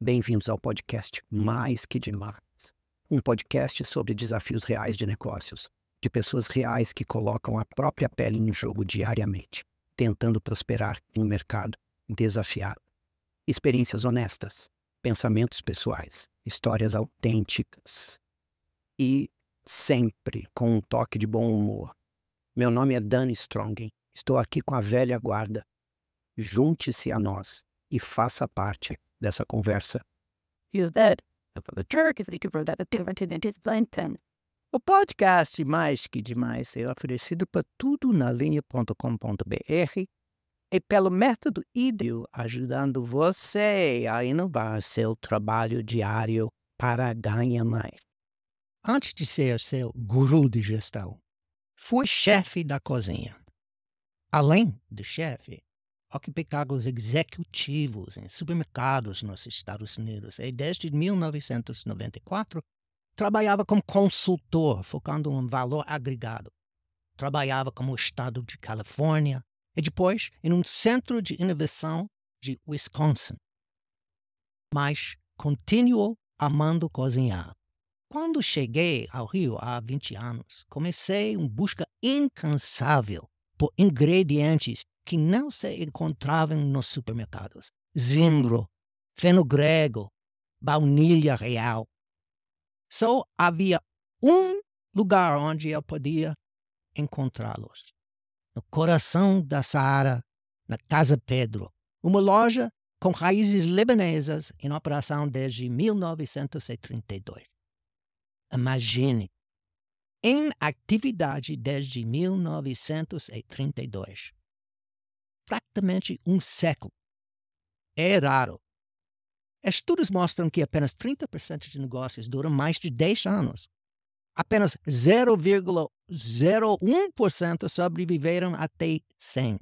Bem-vindos ao podcast Mais Que Demais, um podcast sobre desafios reais de negócios, de pessoas reais que colocam a própria pele em jogo diariamente, tentando prosperar em um mercado desafiado. Experiências honestas, pensamentos pessoais, histórias autênticas e sempre com um toque de bom humor. Meu nome é Dan Strongen, estou aqui com a velha guarda. Junte-se a nós e faça parte dessa conversa. O podcast Mais Que Demais é oferecido por tudonalinha.com.br e pelo método IDEO, ajudando você a inovar seu trabalho diário para ganhar mais. Antes de ser seu guru de gestão, fui chefe da cozinha. Além de chefe, ocupei cargos executivos em supermercados nos Estados Unidos e desde 1994 trabalhava como consultor, focando em valor agregado. Trabalhava como estado de Califórnia e depois em um centro de inovação de Wisconsin. Mas continuo amando cozinhar. Quando cheguei ao Rio há 20 anos, comecei uma busca incansável por ingredientes que não se encontravam nos supermercados. Zimbro, fenogreco, baunilha real. Só havia um lugar onde eu podia encontrá-los. No coração da Saara, na Casa Pedro, uma loja com raízes libanesas em operação desde 1932. Imagine, em atividade desde 1932. Praticamente um século. É raro. Estudos mostram que apenas 30% de negócios duram mais de 10 anos. Apenas 0,01% sobreviveram até 100.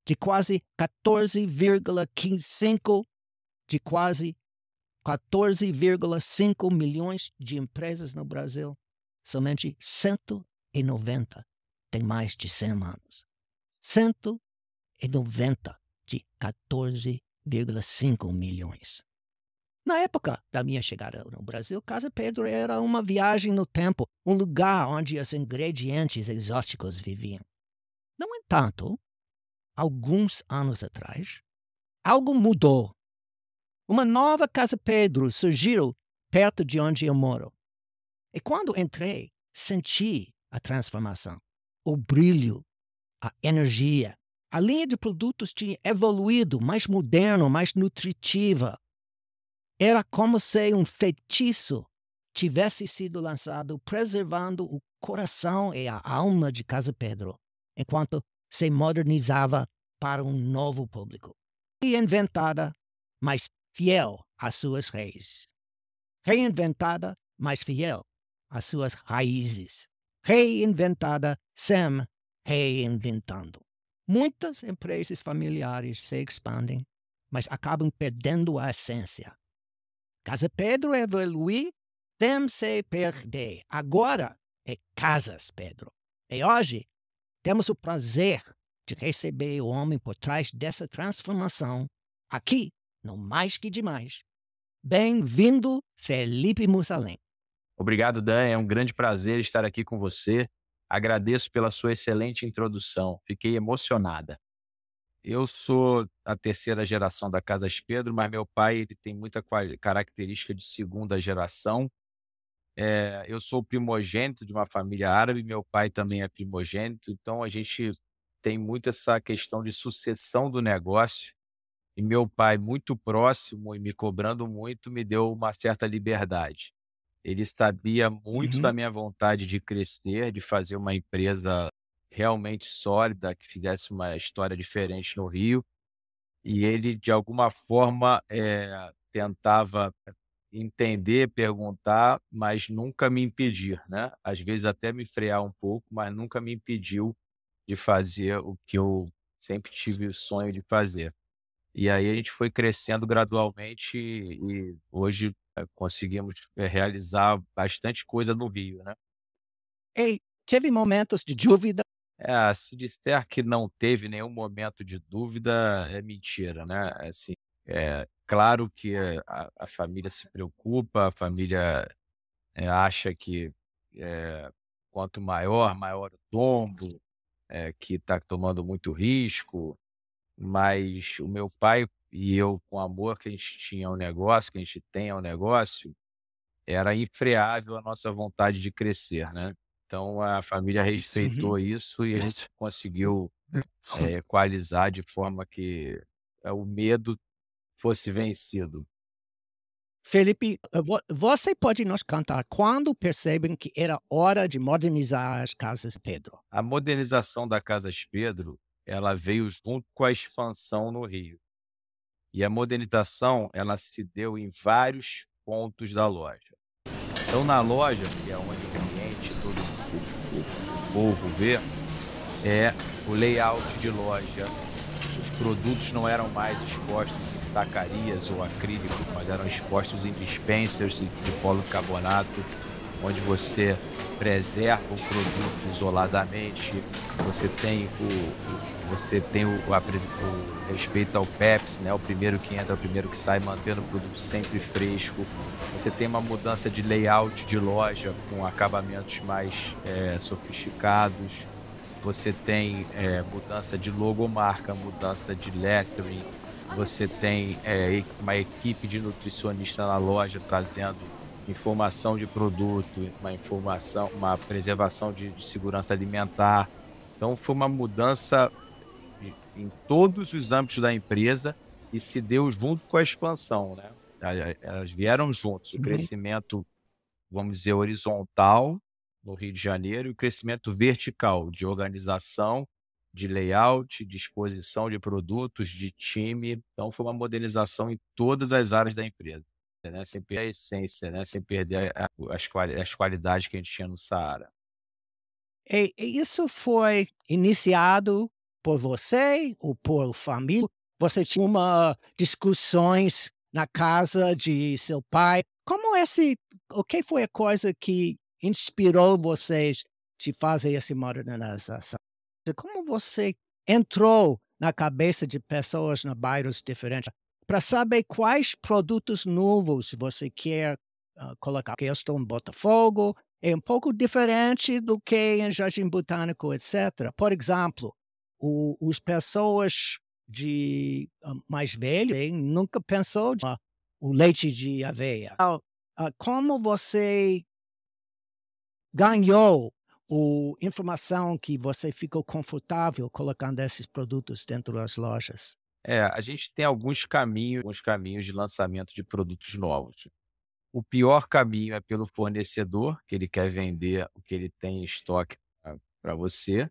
De quase 14,5 milhões de empresas no Brasil, somente 190 têm mais de 100 anos. 190 de 14,5 milhões. Na época da minha chegada no Brasil, Casa Pedro era uma viagem no tempo, um lugar onde os ingredientes exóticos viviam. No entanto, alguns anos atrás, algo mudou. Uma nova Casa Pedro surgiu perto de onde eu moro. E quando entrei, senti a transformação, o brilho, a energia. A linha de produtos tinha evoluído, mais moderno, mais nutritiva. Era como se um feitiço tivesse sido lançado, preservando o coração e a alma de Casa Pedro, enquanto se modernizava para um novo público. Reinventada, mas fiel às suas raízes. Reinventada, mas fiel às suas raízes. Reinventada, sem reinventando. Muitas empresas familiares se expandem, mas acabam perdendo a essência. Casa Pedro evoluiu sem se perder. Agora é Casas Pedro. E hoje temos o prazer de receber o homem por trás dessa transformação aqui no Mais Que Demais. Bem-vindo, Felipe Mussalem. Obrigado, Dan. É um grande prazer estar aqui com você. Agradeço pela sua excelente introdução. Fiquei emocionada. Eu sou a terceira geração da Casas Pedro, mas meu pai ele tem muita característica de segunda geração. Eu sou o primogênito de uma família árabe, meu pai também é primogênito, então a gente tem muito essa questão de sucessão do negócio. E meu pai, muito próximo e me cobrando muito, me deu uma certa liberdade. Ele sabia muito da minha vontade de crescer, de fazer uma empresa realmente sólida, que fizesse uma história diferente no Rio. E ele, de alguma forma, tentava entender, perguntar, mas nunca me impedir, né? Às vezes até me frear um pouco, mas nunca me impediu de fazer o que eu sempre tive o sonho de fazer. E aí a gente foi crescendo gradualmente e hoje conseguimos realizar bastante coisa no Rio, né? E teve momentos de dúvida? Se disser que não teve nenhum momento de dúvida, é mentira, né. Assim, claro que a família se preocupa, a família, acha que, quanto maior, maior o tombo, que está tomando muito risco, mas o meu pai e eu, com o amor que a gente tinha ao negócio, que a gente tem ao negócio, era infreável a nossa vontade de crescer, né. Então a família Uhum. respeitou isso e a gente conseguiu, equalizar de forma que, o medo fosse vencido. Felipe, você pode nos contar quando percebem que era hora de modernizar as casas Pedro? A modernização da Casas Pedro, ela veio junto com a expansão no Rio. E a modernização, ela se deu em vários pontos da loja. Então na loja, que é onde o cliente, todo o povo vê, é o layout de loja. Os produtos não eram mais expostos em sacarias ou acrílico, mas eram expostos em dispensers de policarbonato, onde você preserva o produto isoladamente, o respeito ao PEPS, né, o primeiro que entra, o primeiro que sai, mantendo o produto sempre fresco. Você tem uma mudança de layout de loja com acabamentos mais, sofisticados. Você tem, mudança de logomarca, mudança de lettering, você tem, uma equipe de nutricionista na loja trazendo informação de produto, uma preservação de segurança alimentar. Então foi uma mudança em todos os âmbitos da empresa e se deu junto com a expansão, né. Elas vieram juntos, o Uhum. crescimento, vamos dizer, horizontal, no Rio de Janeiro, e o crescimento vertical, de organização, de layout, de exposição de produtos, de time. Então foi uma modernização em todas as áreas da empresa, né, sem perder a essência, né, sem perder as qualidades que a gente tinha no Saara. E isso foi iniciado por você ou por família? Você tinha uma discussões na casa de seu pai? O que foi a coisa que inspirou vocês de fazer essa modernização? Como você entrou na cabeça de pessoas na bairros diferentes para saber quais produtos novos você quer, colocar? Porque eu estou em Botafogo, é um pouco diferente do que em Jardim Botânico, etcétera. Por exemplo, os pessoas mais velhos nunca pensou o leite de aveia. Como você ganhou informação que você ficou confortável colocando esses produtos dentro das lojas? A gente tem alguns caminhos de lançamento de produtos novos. O pior caminho é pelo fornecedor, que ele quer vender o que ele tem em estoque para você.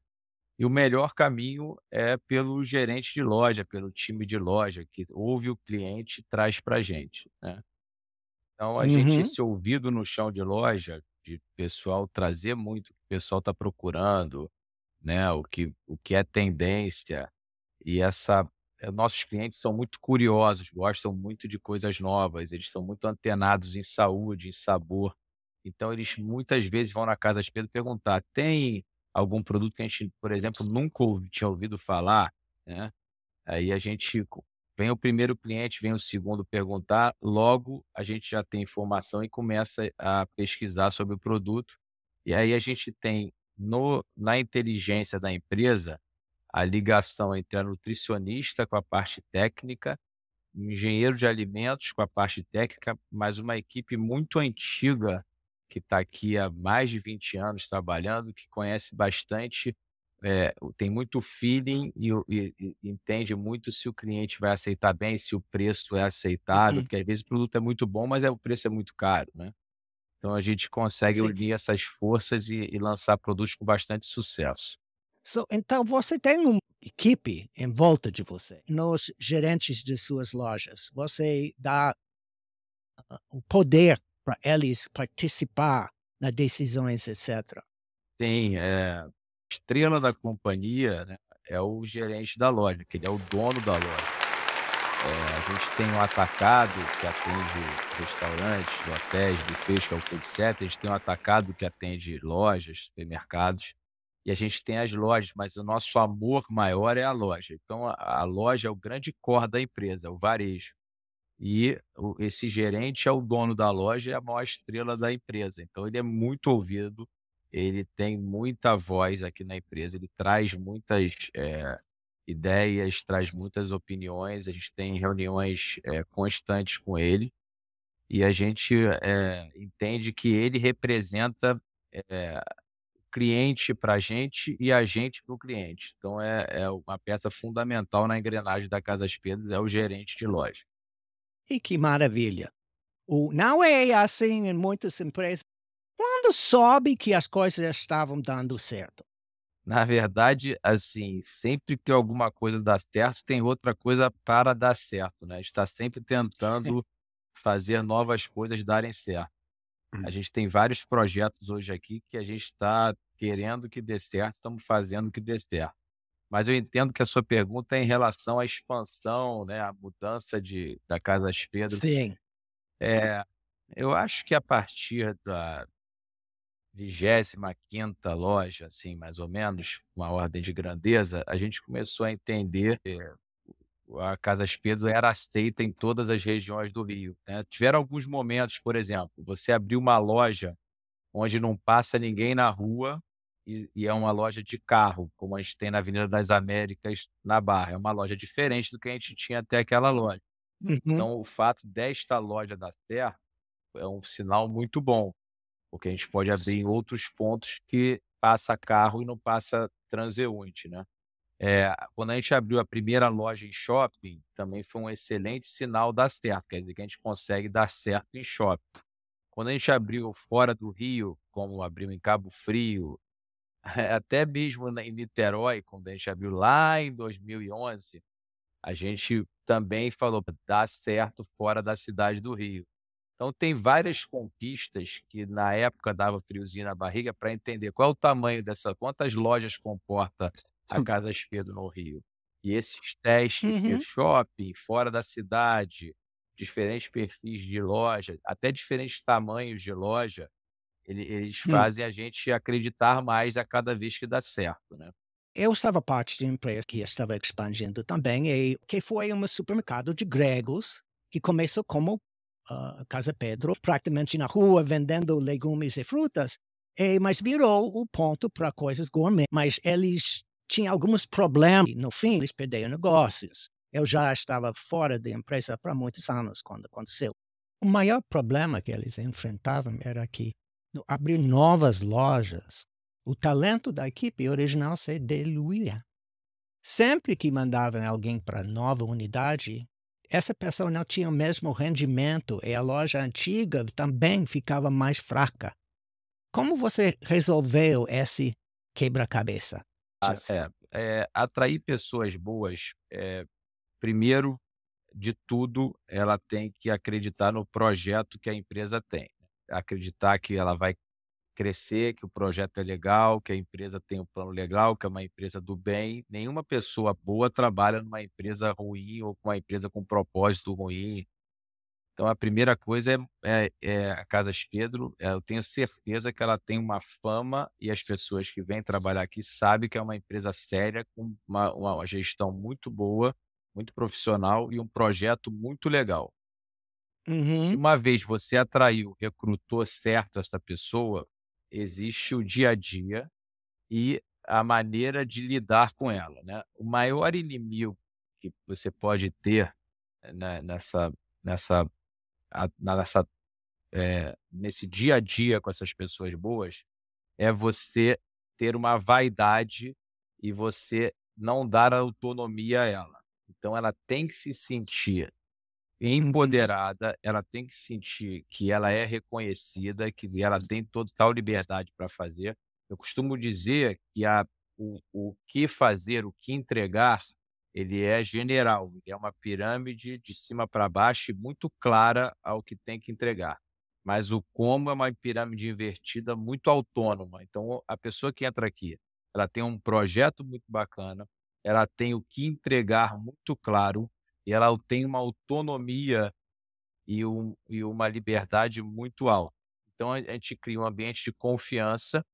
E o melhor caminho é pelo gerente de loja, pelo time de loja, que ouve o cliente e traz para a gente, né. Então a gente, Uhum. esse ouvido no chão de loja, de pessoal trazer muito o que o pessoal está procurando, né, o que é tendência, e nossos clientes são muito curiosos, gostam muito de coisas novas, eles são muito antenados em saúde, em sabor. Então eles muitas vezes vão na Casa Pedro perguntar: "Tem algum produto que a gente, por exemplo, nunca tinha ouvido falar?", né. Aí a gente co Vem o primeiro cliente, vem o segundo perguntar, logo a gente já tem informação e começa a pesquisar sobre o produto. E aí a gente tem na inteligência da empresa, a ligação entre a nutricionista com a parte técnica, o engenheiro de alimentos com a parte técnica, mas uma equipe muito antiga que está aqui há mais de 20 anos trabalhando, que conhece bastante, tem muito feeling e entende muito se o cliente vai aceitar bem, se o preço é aceitável, Uhum. porque às vezes o produto é muito bom, mas o preço é muito caro, né. Então a gente consegue Sim. unir essas forças e lançar produtos com bastante sucesso. Então você tem uma equipe em volta de você, nos gerentes de suas lojas. Você dá o poder para eles participar nas decisões, etcétera. Tem, estrela da companhia, né, é o gerente da loja, que ele é o dono da loja. A gente tem um atacado que atende restaurantes, hotéis, bufês, que é o food center, a gente tem um atacado que atende lojas, supermercados, e a gente tem as lojas, mas o nosso amor maior é a loja. Então a loja é o grande core da empresa, é o varejo. E esse gerente é o dono da loja e a maior estrela da empresa. Então ele é muito ouvido, ele tem muita voz aqui na empresa, ele traz muitas ideias, traz muitas opiniões. A gente tem reuniões constantes com ele e a gente entende que ele representa o cliente para a gente e a gente para o cliente. Então é uma peça fundamental na engrenagem da Casas Pedro, é o gerente de loja. E que maravilha. Não é assim em muitas empresas. Quando soube que as coisas estavam dando certo? Na verdade, assim, sempre que alguma coisa dá certo, tem outra coisa para dar certo, né. A gente está sempre tentando fazer novas coisas darem certo. A gente tem vários projetos hoje aqui que a gente está querendo que dê certo, estamos fazendo que dê certo. Mas eu entendo que a sua pergunta é em relação à expansão, né, à mudança da Casas Pedro. Sim. É, eu acho que a partir da 25ª loja, assim, mais ou menos, uma ordem de grandeza, a gente começou a entender que a Casas Pedro era aceita em todas as regiões do Rio, né. Tiveram alguns momentos, por exemplo, você abriu uma loja onde não passa ninguém na rua e é uma loja de carro, como a gente tem na Avenida das Américas, na Barra. É uma loja diferente do que a gente tinha até aquela loja. Uhum. Então o fato desta loja dar certo é um sinal muito bom. Porque a gente pode abrir em outros pontos que passa carro e não passa transeunte, né. Quando a gente abriu a primeira loja em shopping, também foi um excelente sinal dar certo, quer dizer que a gente consegue dar certo em shopping. Quando a gente abriu fora do Rio, como abriu em Cabo Frio, até mesmo em Niterói, quando a gente abriu lá em 2011, a gente também falou: "Dá certo fora da cidade do Rio". Então tem várias conquistas que na época dava friozinho na barriga para entender qual é o tamanho dessa quantas lojas comporta a Casas Pedro no Rio. E esses testes de Uhum. shopping, fora da cidade, diferentes perfis de loja, até diferentes tamanhos de loja, eles Hum. fazem a gente acreditar mais a cada vez que dá certo, né. Eu estava parte de uma empresa que estava expandindo também, e que foi um supermercado de gregos, que começou como Casa Pedro, praticamente na rua, vendendo legumes e frutas, mas virou o ponto para coisas gourmet. Mas eles tinham alguns problemas, e no fim eles perderam negócios. Eu já estava fora da empresa para muitos anos quando aconteceu. O maior problema que eles enfrentavam era que, no abrir novas lojas, o talento da equipe original se diluía. Sempre que mandavam alguém para nova unidade, essa pessoa não tinha o mesmo rendimento e a loja antiga também ficava mais fraca. Como você resolveu esse quebra-cabeça? Atrair pessoas boas, primeiro de tudo, ela tem que acreditar no projeto que a empresa tem, né. Acreditar que ela vai crescer, que o projeto é legal, que a empresa tem um plano legal, que é uma empresa do bem. Nenhuma pessoa boa trabalha numa empresa ruim ou com uma empresa com propósito ruim. Então a primeira coisa é a Casas Pedro, eu tenho certeza que ela tem uma fama e as pessoas que vêm trabalhar aqui sabem que é uma empresa séria, com uma gestão muito boa, muito profissional e um projeto muito legal. Uhum. Uma vez você atraiu, recrutou certo essa pessoa, existe o dia a dia e a maneira de lidar com ela, né. O maior inimigo que você pode ter, né, nessa nessa nesse dia a dia com essas pessoas boas, é você ter uma vaidade e você não dar autonomia a ela. Então ela tem que se sentir Uhum. empoderada, ela tem que sentir que ela é reconhecida, que ela tem total liberdade para fazer. Eu costumo dizer que o que fazer, o que entregar, ele é general, ele é uma pirâmide de cima para baixo e muito clara ao que tem que entregar. Mas o como é uma pirâmide invertida muito autônoma. Então, a pessoa que entra aqui, ela tem um projeto muito bacana, ela tem o que entregar muito claro, e ela tem uma autonomia e uma liberdade muito alta. Então a gente cria um ambiente de confiança,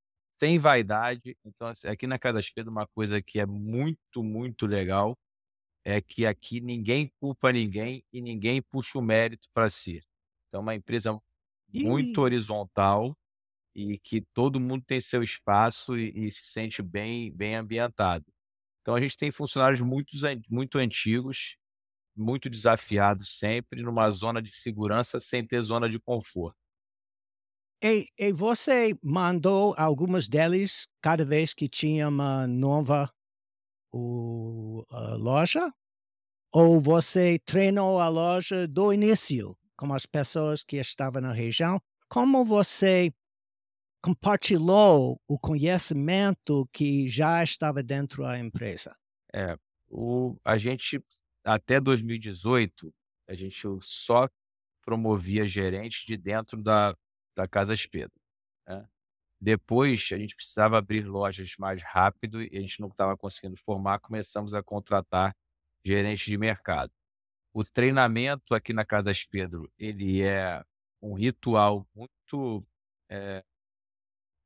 sem vaidade. Então, assim, aqui na Casa Pedro, uma coisa que é muito, muito legal, é que aqui ninguém culpa ninguém e ninguém puxa o mérito para si. Então é uma empresa muito Ih, horizontal e que todo mundo tem seu espaço e se sente bem ambientado. Então a gente tem funcionários muito antigos, muito desafiados sempre, numa zona de segurança sem ter zona de conforto. e você mandou algumas deles cada vez que tinha uma nova loja? Ou você treinou a loja do início, com as pessoas que estavam na região? Como você compartilhou o conhecimento que já estava dentro da empresa? É, a gente até 2018, a gente só promovia gerente de dentro da Casas Pedro, né. Depois a gente precisava abrir lojas mais rápido e a gente não estava conseguindo formar, começamos a contratar gerente de mercado. O treinamento aqui na Casas Pedro, ele é um ritual muito, eh,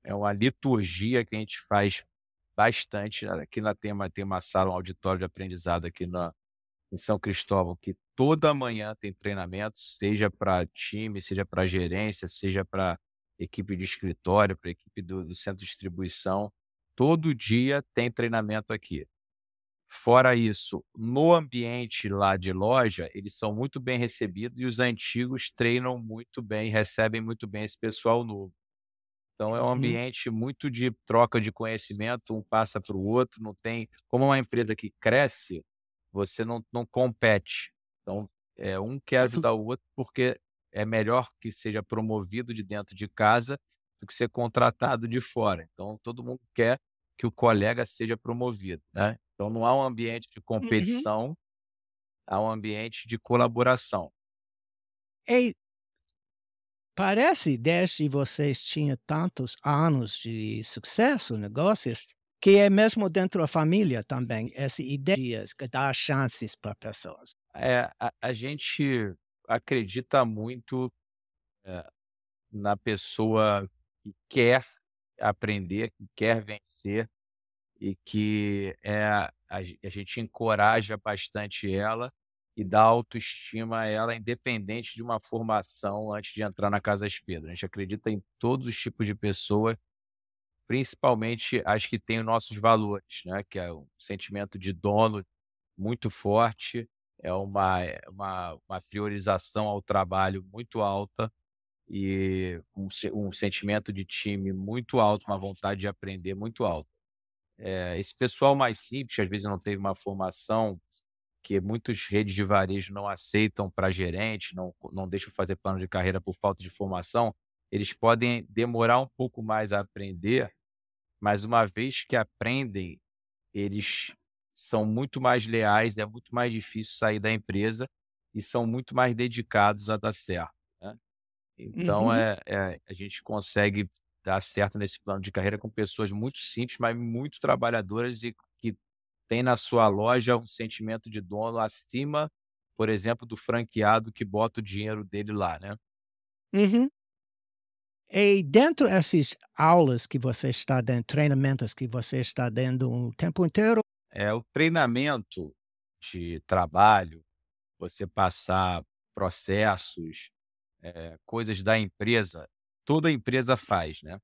é uma liturgia que a gente faz bastante. Aqui na tem uma sala, um auditório de aprendizado aqui na em São Cristóvão, que toda manhã tem treinamento, seja para time, seja para gerência, seja para equipe de escritório, para equipe do centro de distribuição. Todo dia tem treinamento aqui. Fora isso, no ambiente lá de loja, eles são muito bem recebidos e os antigos treinam muito bem, recebem muito bem esse pessoal novo. Então é um Uhum. ambiente muito de troca de conhecimento, um passa para o outro, não tem como é uma empresa que cresce, você não compete. Então, um quer ajudar o outro, porque é melhor que seja promovido de dentro de casa do que ser contratado de fora. Então todo mundo quer que o colega seja promovido, né. Então não há um ambiente de Uhum. competição, há um ambiente de colaboração. E parece, desde vocês tinham tantos anos de sucesso, negócios, que é mesmo dentro da família também, essa ideia de dar chances para pessoas. A gente acredita muito, eh na pessoa que quer aprender, que quer vencer e que a gente encoraja bastante ela e dá autoestima a ela, independente de uma formação antes de entrar na Casa Pedro. A gente acredita em todos os tipos de pessoa, principalmente as que têm os nossos valores, né, que é o sentimento de dono muito forte, é uma priorização ao trabalho muito alta e um sentimento de time muito alto, uma vontade de aprender muito alta. Esse pessoal mais simples, às vezes não teve uma formação, que muitas redes de varejo não aceitam para gerente, não deixam fazer plano de carreira por falta de formação, eles podem demorar um pouco mais a aprender, mas uma vez que aprendem, eles são muito mais leais, é muito mais difícil sair da empresa e são muito mais dedicados a dar certo, né. Então, Uhum. a gente consegue dar certo nesse plano de carreira com pessoas muito simples, mas muito trabalhadoras e que têm na sua loja um sentimento de dono acima, por exemplo, do franqueado que bota o dinheiro dele lá, né. Uhum. E dentro dessas aulas que você está dando, treinamentos que você está dando o tempo inteiro. O treinamento de trabalho, você passar processos, coisas da empresa, toda empresa faz, né.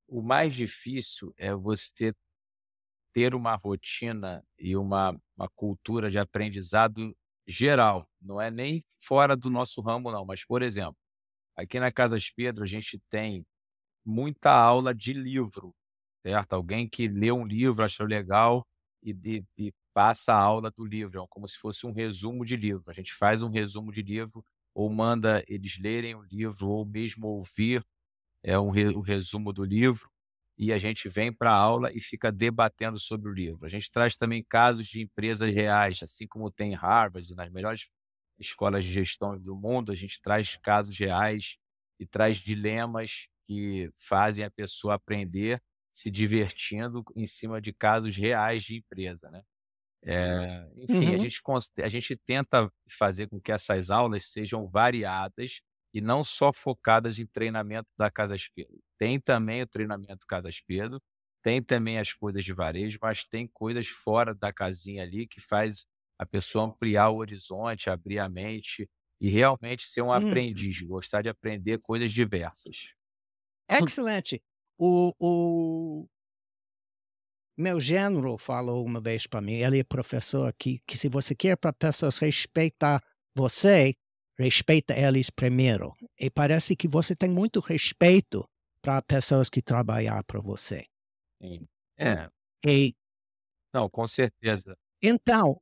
O mais difícil é você ter uma rotina e uma cultura de aprendizado geral, não é nem fora do nosso ramo não, mas, por exemplo, aqui na Casas Pedro a gente tem muita aula de livro, certo? Alguém que lê um livro, achou legal e passa a aula do livro, é como se fosse um resumo de livro. A gente faz um resumo de livro ou manda eles lerem o livro ou mesmo ouvir o resumo do livro, e a gente vem para a aula e fica debatendo sobre o livro. A gente traz também casos de empresas reais, assim como tem em Harvard e nas melhores escolas de gestão do mundo, a gente traz casos reais e traz dilemas que fazem a pessoa aprender se divertindo em cima de casos reais de empresa, né. Enfim, Uhum. a gente tenta fazer com que essas aulas sejam variadas e não só focadas em treinamento da Casa Espelho. Tem também o treinamento Casa Espelho, tem também as coisas de varejo, mas tem coisas fora da casinha ali que faz a pessoa ampliar o horizonte, abrir a mente e realmente ser um Hum. aprendiz, gostar de aprender coisas diversas. Excelente. O meu genro falou uma vez para mim, ele é professor aqui, que se você quer para pessoas respeitar você, respeita eles primeiro. E parece que você tem muito respeito para pessoas que trabalhar para você. Sim. É, E não, com certeza. então,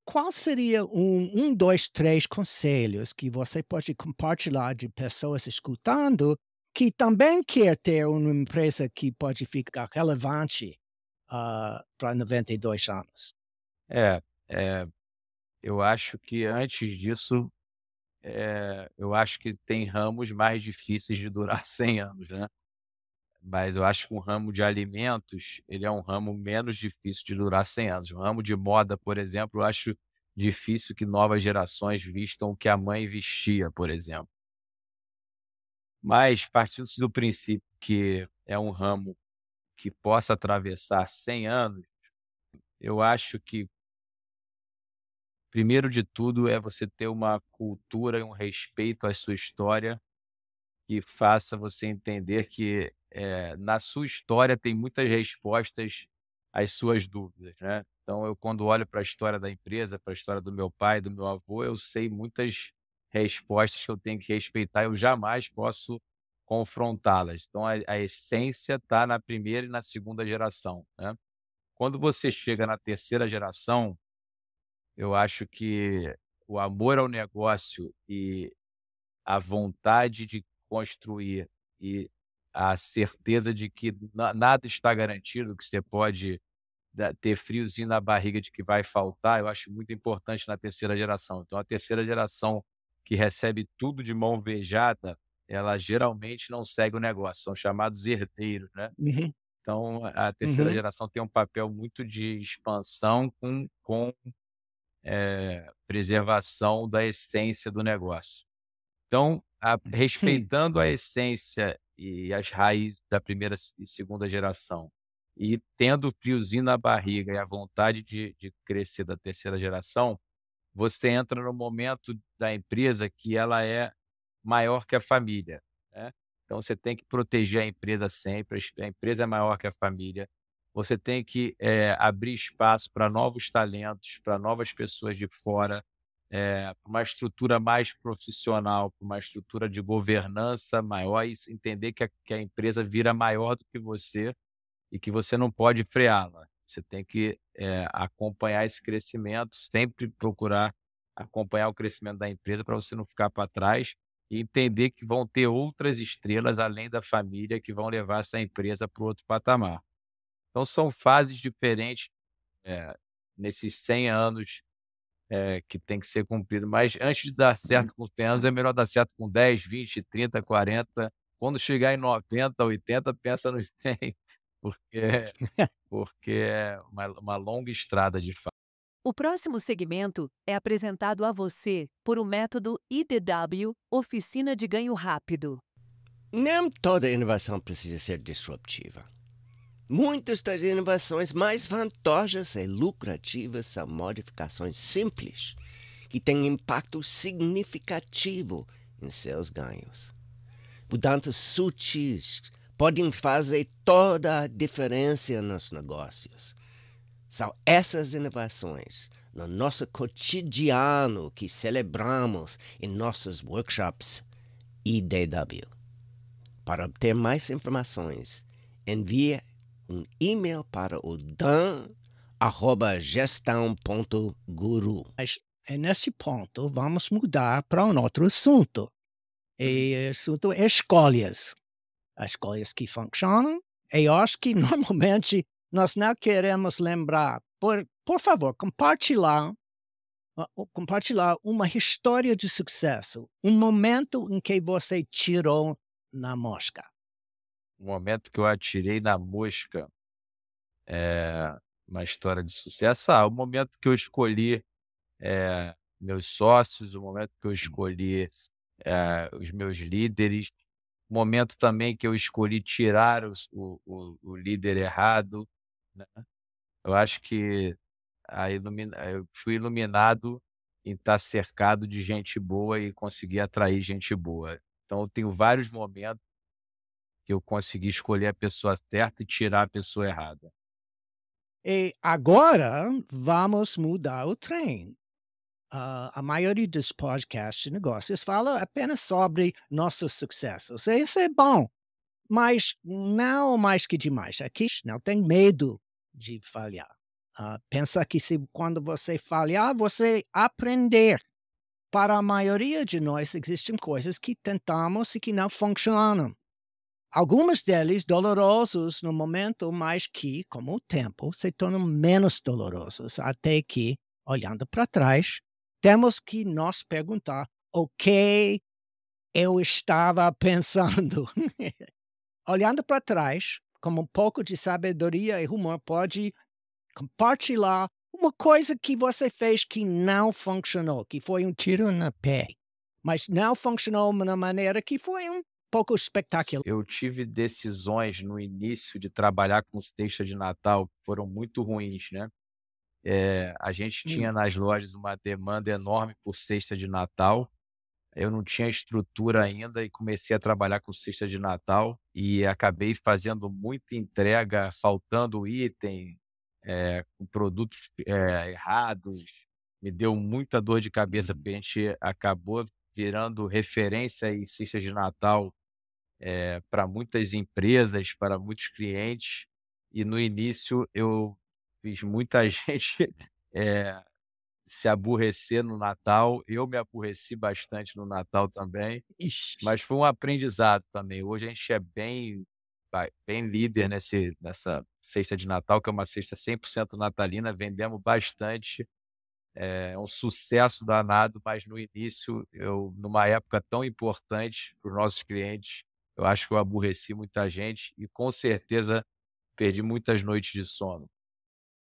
qual seria um, 2, 3 conselhos que você pode compartilhar de pessoas escutando que também quer ter uma empresa que pode ficar relevante para 92 anos? É, é, eu acho que antes disso, eu acho que tem ramos mais difíceis de durar 100 anos, né. Mas eu acho que o ramo de alimentos, ele é um ramo menos difícil de durar 100 anos. O ramo de moda, por exemplo, eu acho difícil que novas gerações vistam o que a mãe vestia, por exemplo. Mas partindo do princípio que é um ramo que possa atravessar 100 anos, eu acho que, primeiro de tudo, é você ter uma cultura e um respeito à sua história que faça você entender que, na sua história tem muitas respostas às suas dúvidas, né. Então eu quando olho para a história da empresa, para a história do meu pai, do meu avô, eu sei muitas respostas que eu tenho que respeitar, eu jamais posso confrontá-las. Então a essência está na primeira e na segunda geração, né. Quando você chega na terceira geração, eu acho que o amor ao negócio e a vontade de construir e a certeza de que nada está garantido, que você pode ter friozinho na barriga de que vai faltar, eu acho muito importante na terceira geração. Então, a terceira geração que recebe tudo de mão beijada, ela geralmente não segue o negócio, são chamados herdeiros, né? Uhum, Então, a terceira uhum, geração tem um papel muito de expansão com preservação da essência do negócio. Então, hum, respeitando a essência e as raízes da primeira e segunda geração, e tendo o friozinho na barriga e a vontade de crescer da terceira geração, você entra no momento da empresa que ela é maior que a família, né. Então você tem que proteger a empresa sempre, a empresa é maior que a família, você tem que, abrir espaço para novos talentos, para novas pessoas de fora, pra uma estrutura mais profissional, para uma estrutura de governança maior e entender que a empresa vira maior do que você e que você não pode freá-la. Você tem que, acompanhar esse crescimento, sempre procurar acompanhar o crescimento da empresa para você não ficar para trás e entender que vão ter outras estrelas além da família que vão levar essa empresa para o outro patamar. Então são fases diferentes, eh, nesses 100 anos, que tem que ser cumprido, mas antes de dar certo com 100 anos, é melhor dar certo com 10, 20, 30, 40. Quando chegar em 90, 80, pensa nos 100, porque é uma longa estrada de fato. O próximo segmento é apresentado a você por o método IDW Oficina de Ganho Rápido. Nem toda inovação precisa ser disruptiva. Muitas das inovações mais vantajosas e lucrativas são modificações simples, que têm impacto significativo em seus ganhos. Mudanças sutis podem fazer toda a diferença nos negócios. São essas inovações no nosso cotidiano que celebramos em nossos workshops IDW. Para obter mais informações, envie um e-mail para o dan@gestão.guru. mas nesse ponto vamos mudar para um outro assunto. E o assunto é escolhas. As escolhas que funcionam. E eu acho que normalmente nós não queremos lembrar. Por favor, compartilhar uma história de sucesso, um momento em que você tirou na mosca. O momento que eu atirei na mosca, uma história de sucesso? O momento que eu escolhi meus sócios, o momento que eu escolhi os meus líderes, o momento também que eu escolhi tirar o líder errado, né? Eu acho que eu fui iluminado em estar cercado de gente boa e conseguir atrair gente boa. Então eu tenho vários momentos que eu consegui escolher a pessoa certa e tirar a pessoa errada. E agora vamos mudar o trem. A maioria dos podcasts de negócios fala apenas sobre nossos sucessos. E isso é bom, mas não mais que demais. Aqui não tem medo de falhar. Pensa que quando você falhar, você aprender. Para a maioria de nós existem coisas que tentamos e que não funcionam. Algumas deles dolorosos no momento, mas que, com o tempo, se tornam menos dolorosos, até que, olhando para trás, temos que nos perguntar o que eu estava pensando. Olhando para trás, com um pouco de sabedoria e humor, pode compartilhar uma coisa que você fez que não funcionou, que foi um tiro no pé, mas não funcionou de uma maneira que foi um pouco espetacular. Eu tive decisões no início de trabalhar com cesta de Natal que foram muito ruins, né? A gente tinha nas lojas uma demanda enorme por cesta de Natal. Eu não tinha estrutura ainda e comecei a trabalhar com cesta de Natal e acabei fazendo muita entrega, faltando item, com produtos errados. Me deu muita dor de cabeça, porque a gente acabou virando referência em cestas de Natal para muitas empresas, para muitos clientes. E no início eu fiz muita gente se aborrecer no Natal. Eu me aborreci bastante no Natal também, Ixi. mas foi um aprendizado também. Hoje a gente é bem líder nessa cesta de Natal, que é uma cesta 100% natalina, vendemos bastante, é um sucesso danado, mas no início, numa época tão importante para os nossos clientes, eu acho que eu aborreci muita gente e com certeza perdi muitas noites de sono.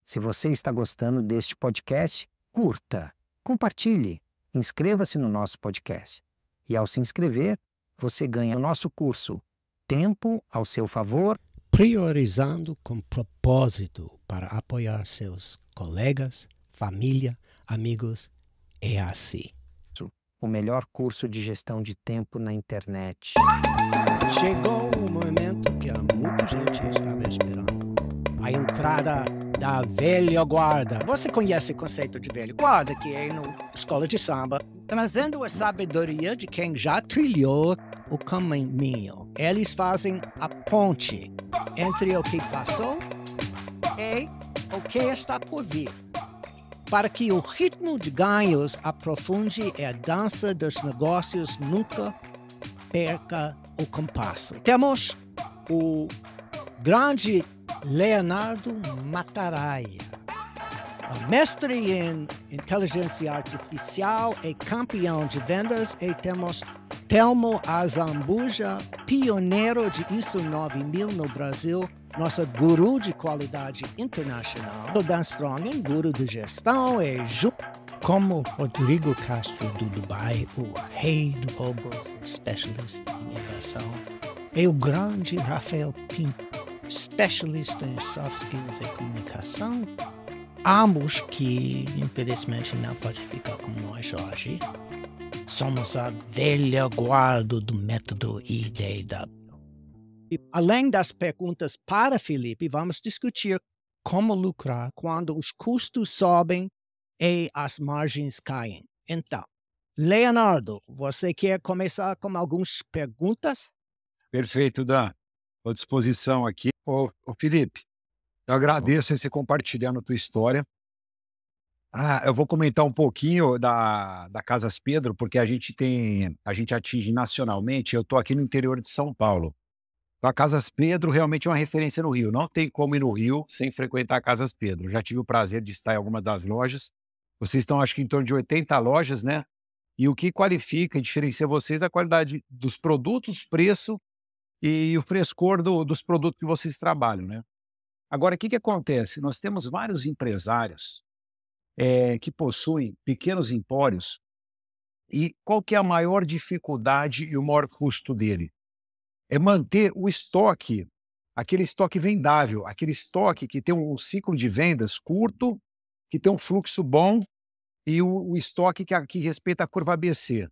Se você está gostando deste podcast, curta, compartilhe, inscreva-se no nosso podcast. E ao se inscrever, você ganha o nosso curso Tempo ao seu favor, priorizando com propósito para apoiar seus colegas, família, amigos e assim. o melhor curso de gestão de tempo na internet. Chegou o momento que muita gente estava esperando. A entrada da velha guarda. Você conhece o conceito de velha guarda, que é na escola de samba, trazendo a sabedoria de quem já trilhou o caminho. Eles fazem a ponte entre o que passou e o que está por vir, para que o ritmo de ganhos aprofunde e a dança dos negócios nunca perca o compasso. Temos o grande Leonardo Mataraia, mestre em inteligência artificial e campeão de vendas, e temos Telmo Azambuja, pioneiro de ISO 9000 no Brasil, nossa guru de qualidade internacional, o Dan Strong, guru de gestão, e como Rodrigo Castro do Dubai, o rei do robôs, specialist em inovação, e o grande Rafael Pinto, especialista em soft skills e comunicação, ambos que infelizmente não podem ficar com nós hoje. Somos a velha guarda do método IDW. E, além das perguntas para Felipe, vamos discutir como lucrar quando os custos sobem e as margens caem. Então, Leonardo, você quer começar com algumas perguntas? Perfeito, Dan. Estou à disposição aqui. Ô, Felipe, eu agradeço você compartilhando a tua história. Eu vou comentar um pouquinho da Casas Pedro, porque a gente atinge nacionalmente. Eu estou aqui no interior de São Paulo. Então, a Casas Pedro realmente é uma referência no Rio. Não tem como ir no Rio sem frequentar a Casas Pedro. Já tive o prazer de estar em alguma das lojas. Vocês estão, acho que, em torno de 80 lojas, né? E o que qualifica e diferencia vocês é a qualidade dos produtos, preço e o frescor dos produtos que vocês trabalham, né? Agora, o que acontece? Nós temos vários empresários que possuem pequenos empórios e qual que é a maior dificuldade e o maior custo dele? É manter o estoque, aquele estoque vendável, aquele estoque que tem um ciclo de vendas curto, que tem um fluxo bom e o estoque que respeita a curva ABC.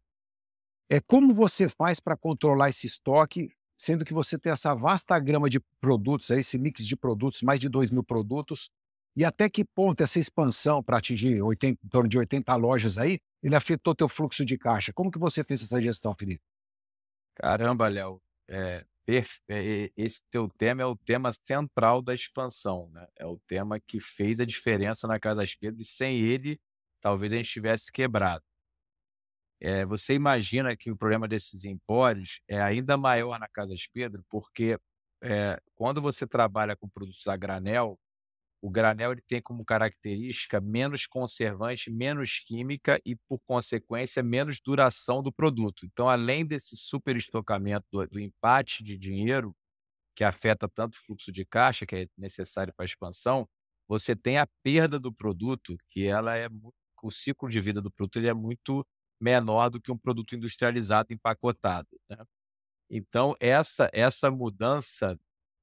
Como você faz para controlar esse estoque, sendo que você tem essa vasta gama de produtos, esse mix de produtos, mais de 2.000 produtos, e até que ponto essa expansão para atingir em torno de 80 lojas aí, ele afetou teu fluxo de caixa? Como que você fez essa gestão, Felipe? Caramba, Léo, esse teu tema é o tema central da expansão, né? É o tema que fez a diferença na Casa das Pedras e sem ele, talvez a gente tivesse quebrado. Você imagina que o problema desses empórios é ainda maior na Casa das Pedras, porque quando você trabalha com produtos a granel, o granel ele tem como característica menos conservante, menos química e, por consequência, menos duração do produto. Então, além desse superestocamento do empate de dinheiro, que afeta tanto o fluxo de caixa, que é necessário para a expansão, você tem a perda do produto, que ela o ciclo de vida do produto ele é muito menor do que um produto industrializado empacotado, né? Então, essa mudança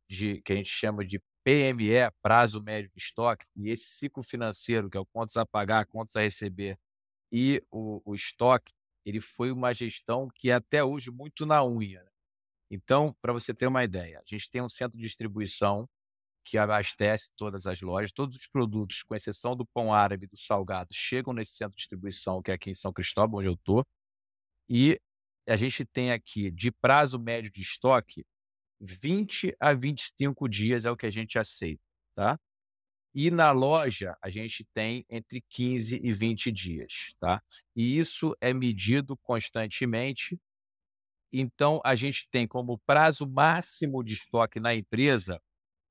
que a gente chama de PME, prazo médio de estoque, e esse ciclo financeiro, que é o contas a pagar, contas a receber e o estoque, ele foi uma gestão que é até hoje muito na unha, né? Então, para você ter uma ideia, a gente tem um centro de distribuição que abastece todas as lojas, todos os produtos, com exceção do pão árabe e do salgado, chegam nesse centro de distribuição, que é aqui em São Cristóvão, onde eu estou, e a gente tem aqui, de prazo médio de estoque, 20 a 25 dias é o que a gente aceita, tá? E na loja, a gente tem entre 15 e 20 dias, tá? E isso é medido constantemente. Então, a gente tem como prazo máximo de estoque na empresa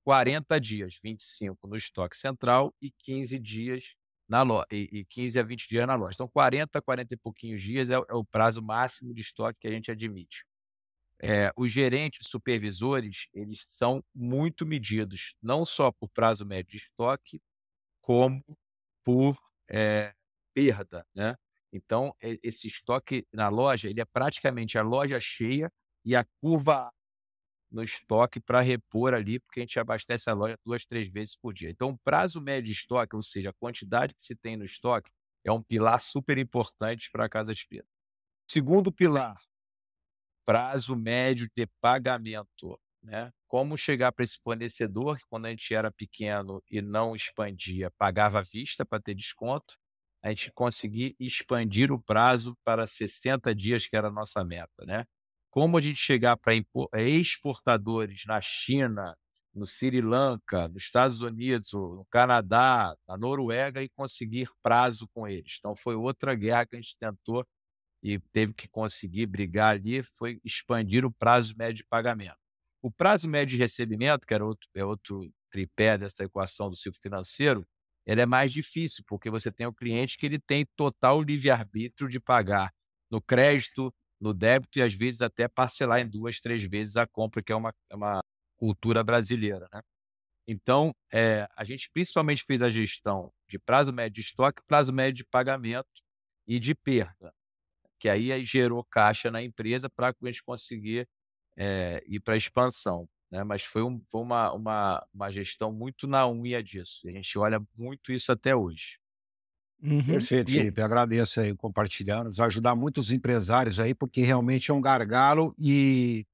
40 dias, 25 no estoque central e 15 dias na loja, e 15 a 20 dias na loja. Então, 40 e pouquinhos dias é o prazo máximo de estoque que a gente admite. Os gerentes supervisores, eles são muito medidos, não só por prazo médio de estoque, como por perda, né? Então, esse estoque na loja, ele é praticamente a loja cheia e a curva no estoque para repor ali, porque a gente abastece a loja 2, 3 vezes por dia. Então, o prazo médio de estoque, ou seja, a quantidade que se tem no estoque, é um pilar super importante para a Casa de Pedro. Segundo pilar, prazo médio de pagamento, né? Como chegar para esse fornecedor que, quando a gente era pequeno e não expandia, pagava à vista para ter desconto, a gente conseguir expandir o prazo para 60 dias, que era a nossa meta, né? Como a gente chegar para exportadores na China, no Sri Lanka, nos Estados Unidos, no Canadá, na Noruega e conseguir prazo com eles. Então, foi outra guerra que a gente tentou e teve que conseguir brigar ali, foi expandir o prazo médio de pagamento. O prazo médio de recebimento, que era outro tripé dessa equação do ciclo financeiro, ele é mais difícil, porque você tem o cliente que ele tem total livre-arbítrio de pagar no crédito, no débito e às vezes até parcelar em 2, 3 vezes a compra, que é uma cultura brasileira, né? Então, a gente principalmente fez a gestão de prazo médio de estoque, prazo médio de pagamento e de perda, que aí gerou caixa na empresa para a gente conseguir ir para a expansão, né? Mas foi uma gestão muito na unha disso. A gente olha muito isso até hoje. Uhum. Perfeito, E Felipe. Agradeço aí compartilhando. Vai ajudar muitos empresários aí, porque realmente é um gargalo e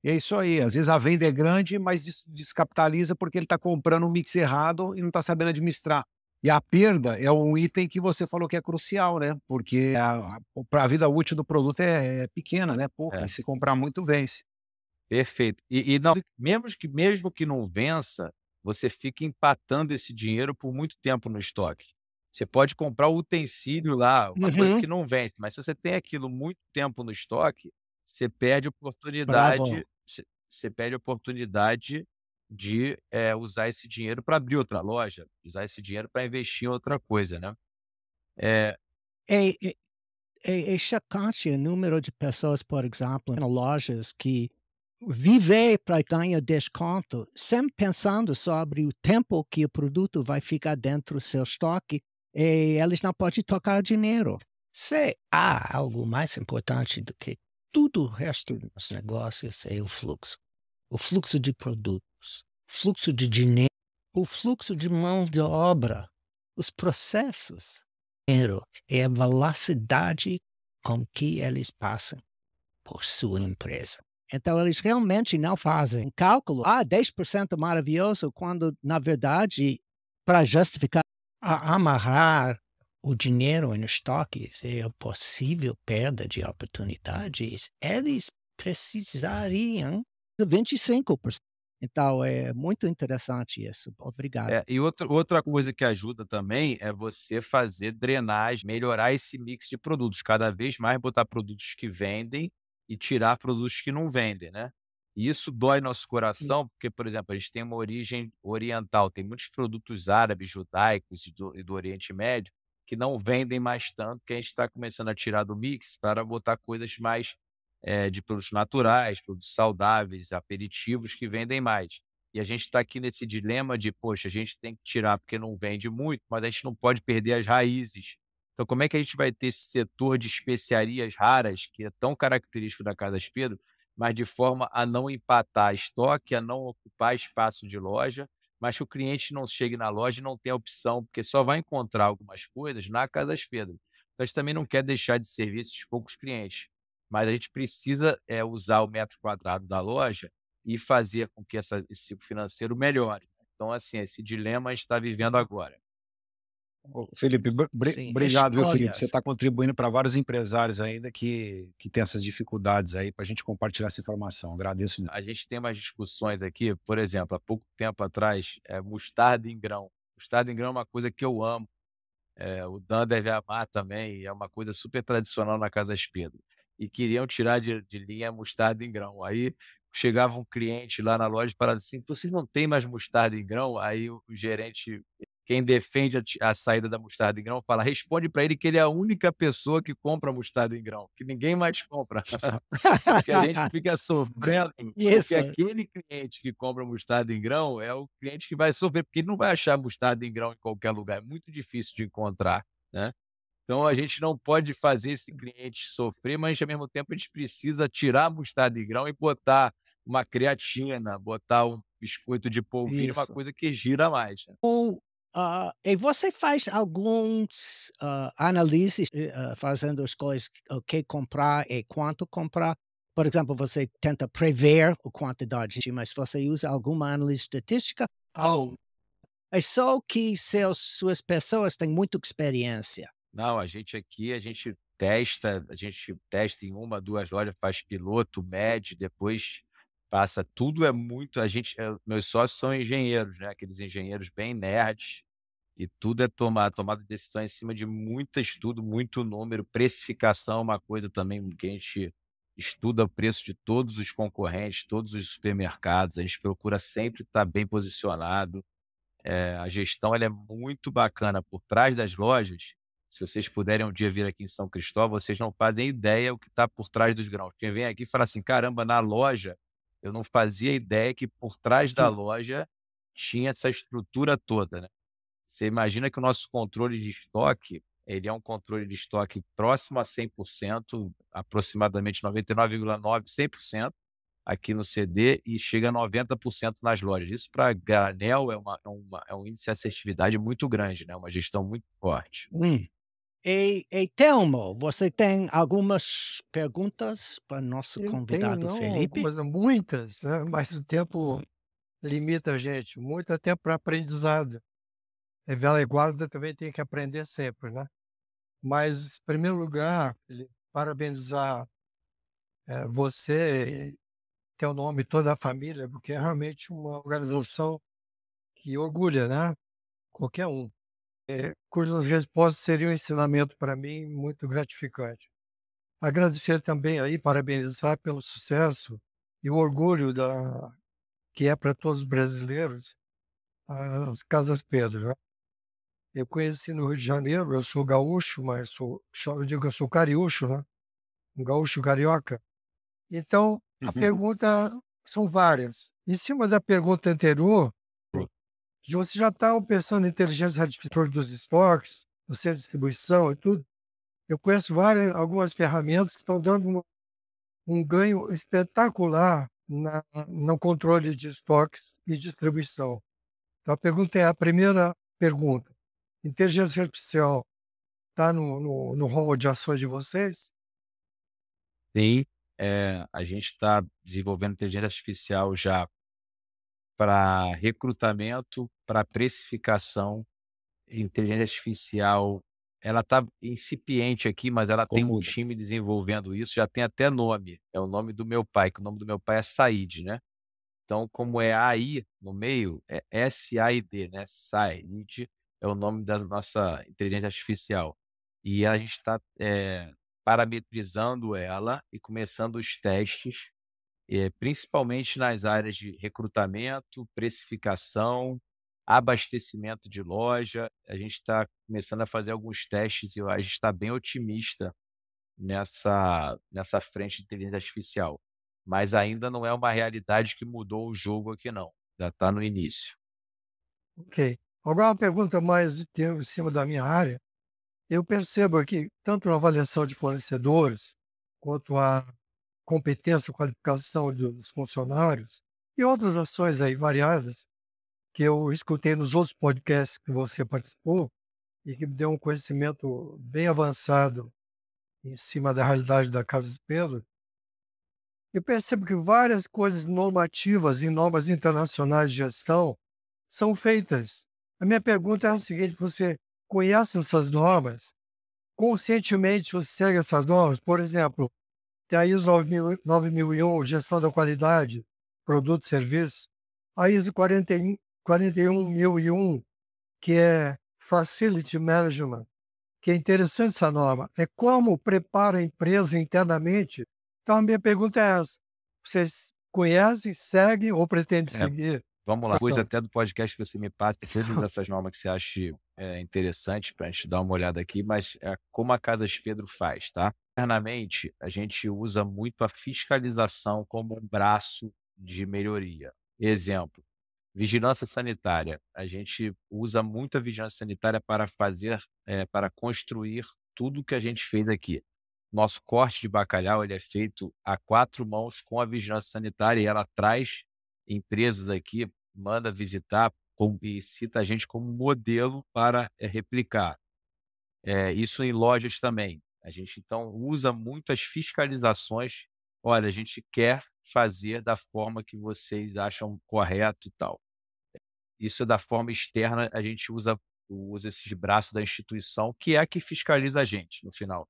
é isso aí. Às vezes a venda é grande, mas descapitaliza porque ele está comprando um mix errado e não está sabendo administrar. E a perda é um item que você falou que é crucial, né? Porque a vida útil do produto é pequena, né? Pouca. é, E se comprar muito, vence. perfeito. E não, mesmo que não vença, você fica empatando esse dinheiro por muito tempo no estoque. Você pode comprar o utensílio lá, uma coisa Uhum. que não vence, mas se você tem aquilo muito tempo no estoque, você perde a Bravo. oportunidade você perde a oportunidade de, usar esse dinheiro para abrir outra loja, usar esse dinheiro para investir em outra coisa, né. Eh, É, é chocante o número de pessoas, por exemplo, em lojas que viver para ganhar desconto, sempre pensando sobre o tempo que o produto vai ficar dentro do seu estoque, e eles não podem tocar dinheiro. Se há algo mais importante do que tudo o resto dos negócios é o fluxo de produtos, fluxo de dinheiro, o fluxo de mão de obra, os processos, dinheiro e a velocidade com que eles passam por sua empresa. Então, eles realmente não fazem um cálculo, 10% maravilhoso, quando, na verdade, para justificar amarrar o dinheiro em estoques e a possível perda de oportunidades, eles precisariam de 25%. Então, é muito interessante isso. Obrigado. E outra coisa que ajuda também é você fazer drenagem, melhorar esse mix de produtos, cada vez mais botar produtos que vendem e tirar produtos que não vendem, né? E isso dói nosso coração, porque, por exemplo, a gente tem uma origem oriental, tem muitos produtos árabes, judaicos e do Oriente Médio que não vendem mais tanto, que a gente está começando a tirar do mix para botar coisas mais de produtos naturais, produtos saudáveis, aperitivos que vendem mais. E a gente está aqui nesse dilema de, poxa, a gente tem que tirar porque não vende muito, mas a gente não pode perder as raízes. Então, como é que a gente vai ter esse setor de especiarias raras, que é tão característico da Casas Pedro, mas de forma a não empatar estoque, a não ocupar espaço de loja, mas que o cliente não chegue na loja e não tenha opção, porque só vai encontrar algumas coisas na Casas Pedro. Então, a gente também não quer deixar de servir esses poucos clientes, mas a gente precisa usar o metro quadrado da loja e fazer com que esse ciclo financeiro melhore. Então, assim, esse dilema a gente está vivendo agora. Ô, Felipe, Sim, obrigado, viu, Felipe? olha, Você está contribuindo para vários empresários ainda que têm essas dificuldades aí, para a gente compartilhar essa informação. Agradeço muito. A gente tem umas discussões aqui, por exemplo, há pouco tempo atrás, mostarda em grão. Mostarda em grão é uma coisa que eu amo. O Dan deve amar também, é uma coisa super tradicional na Casas Pedro. E queriam tirar de linha a mostarda em grão. Aí chegava um cliente lá na loja e falava assim: vocês não têm mais mostarda em grão? Aí o gerente, quem defende a saída da mostarda em grão, fala: responde para ele que ele é a única pessoa que compra mostarda em grão, que ninguém mais compra. Porque a gente fica sofrendo, Isso. porque aquele cliente que compra mostarda em grão é o cliente que vai sofrer, porque ele não vai achar mostarda em grão em qualquer lugar, é muito difícil de encontrar, né? Então a gente não pode fazer esse cliente sofrer, mas ao mesmo tempo a gente precisa tirar a mostarda em grão e botar uma creatina, botar um biscoito de polvilho, uma Isso. coisa que gira mais, né? E você faz alguns análises fazendo as coisas, o que comprar e quanto comprar. Por exemplo, você tenta prever a quantidade, mas você usa alguma análise estatística? Ou é só que suas pessoas têm muita experiência? Não, a gente testa em 1, 2 lojas, faz piloto, mede, depois passa tudo meus sócios são engenheiros, né, aqueles engenheiros bem nerds, e tudo é tomada de decisão em cima de muito estudo, muito número, precificação é uma coisa também que a gente estuda o preço de todos os concorrentes, todos os supermercados, a gente procura sempre estar bem posicionado. A gestão ela é muito bacana por trás das lojas. Se vocês puderem um dia vir aqui em São Cristóvão, vocês não fazem ideia o que está por trás dos grãos. Quem vem aqui fala assim: caramba, na loja, eu não fazia ideia que por trás da loja tinha essa estrutura toda, né? Você imagina que o nosso controle de estoque, ele é um controle de estoque próximo a 100%, aproximadamente 99,9%, 100%. Aqui no CD e chega a 90% nas lojas. Isso para granel é um índice de assertividade muito grande, né? Uma gestão muito forte. E Telmo, você tem algumas perguntas para nosso Eu convidado tenho, não Felipe? algumas, muitas, né, mas o tempo limita a gente, muito até para aprendizado. Vela e guarda também tem que aprender sempre, né? Mas, em primeiro lugar, Felipe, parabenizar você, teu nome, toda a família, porque é realmente uma organização que orgulha, né? Qualquer um. Cujas respostas seriam um ensinamento para mim muito gratificante. Agradecer também aí, parabenizar pelo sucesso e o orgulho que é para todos os brasileiros as Casas Pedro, né? Eu conheci no Rio de Janeiro, eu sou gaúcho, mas eu digo que eu sou cariúcho, né? Um gaúcho carioca. Então, a pergunta são várias. Em cima da pergunta anterior, que você já está pensando em inteligência artificial dos estoques, no centro de distribuição e tudo. Eu conheço algumas ferramentas que estão dando um ganho espetacular no controle de estoques e distribuição. Então, a primeira pergunta: inteligência artificial está no rol de ações de vocês? Sim, a gente está desenvolvendo inteligência artificial já para recrutamento, para precificação. Inteligência artificial, ela está incipiente aqui, mas ela tem um Como time desenvolvendo isso, já tem até nome, é o nome do meu pai, que o nome do meu pai é Said, né. Então, como é AI no meio, é SAID, né, Said é o nome da nossa inteligência artificial. E a gente está, parametrizando ela e começando os testes, principalmente nas áreas de recrutamento, precificação, abastecimento de loja. A gente está começando a fazer alguns testes e a gente está bem otimista nessa frente de inteligência artificial. Mas ainda não é uma realidade que mudou o jogo aqui não, ainda está no início. Ok. Agora uma pergunta mais em cima da minha área. Eu percebo aqui, tanto na avaliação de fornecedores, quanto a competência e qualificação dos funcionários, e outras ações aí variadas, que eu escutei nos outros podcasts que você participou, e que me deu um conhecimento bem avançado em cima da realidade da Casa de Pedro. Eu percebo que várias coisas normativas e normas internacionais de gestão são feitas. A minha pergunta é a seguinte: você conhece essas normas? Conscientemente você segue essas normas? Por exemplo, tem a ISO 9001, gestão da qualidade, produto e serviço. A ISO 41001, que é Facility Management, que é interessante essa norma. É como prepara a empresa internamente. Então, a minha pergunta é essa: vocês conhecem, seguem ou pretendem É, seguir? vamos lá, depois Bastante. até do podcast que você me passa todas essas normas que você acha, interessante para a gente dar uma olhada aqui, mas, como a Casas Pedro faz, tá. Internamente, a gente usa muito a fiscalização como um braço de melhoria. Exemplo, vigilância sanitária. A gente usa muito a vigilância sanitária para para construir tudo que a gente fez aqui. Nosso corte de bacalhau, ele é feito a 4 mãos com a vigilância sanitária e ela traz empresas aqui, manda visitar e cita a gente como modelo para, replicar. Isso em lojas também. A gente então usa muito as fiscalizações. Olha, a gente quer fazer da forma que vocês acham correto e tal. Isso da forma externa, a gente usa esses braços da instituição, que é a que fiscaliza a gente, no final.